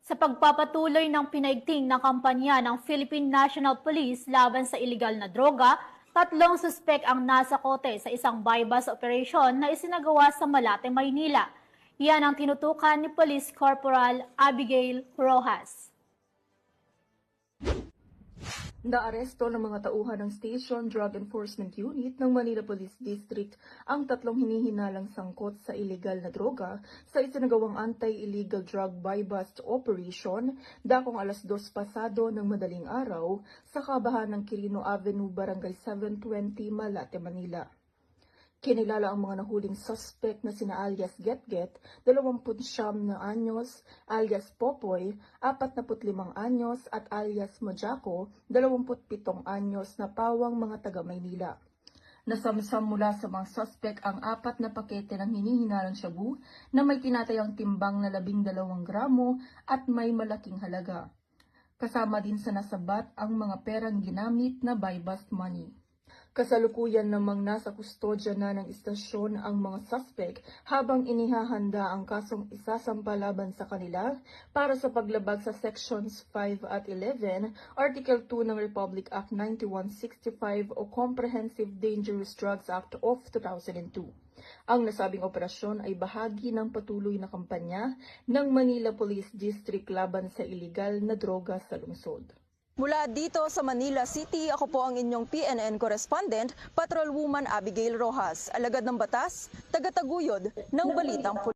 Sa pagpapatuloy ng pinaigting na kampanya ng Philippine National Police laban sa iligal na droga, 3 suspek ang nasa kote sa isang buy-bust operation na isinagawa sa Malate, Maynila. Yan ang tinutukan ni Police Corporal Abigail Rojas. Naaresto ng mga tauhan ng Station Drug Enforcement Unit ng Manila Police District ang 3 hinihinalang sangkot sa iligal na droga sa isinagawang anti-illegal drug buy-bust operation dakong alas 2 pasado ng madaling araw sa kabahan ng Quirino Avenue, Barangay 720, Malate, Manila. Kinilala ang mga nahuling suspect na sina alias Getget, 29 na anyos, alias Popoy, 45 anyos at alias Mojako, 27 anyos na pawang mga taga Maynila. Nasamsam mula sa mga suspect ang 4 na pakete ng hinihinalang shabu na may tinatayang timbang na 12 gramo at may malaking halaga. Kasama din sa nasabat ang mga perang ginamit na buy-bust money. Kasalukuyan namang nasa kustodya na ng istasyon ang mga suspect habang inihahanda ang kasong isasampa laban sa kanila para sa paglabag sa Sections 5 at 11, Article 2 ng Republic Act 9165 o Comprehensive Dangerous Drugs Act of 2002. Ang nasabing operasyon ay bahagi ng patuloy na kampanya ng Manila Police District laban sa iligal na droga sa lungsod. Mula dito sa Manila City, ako po ang inyong PNN correspondent, Patrolwoman Abigail Rojas, alagad ng batas, tagataguyod ng Balitang Pulis.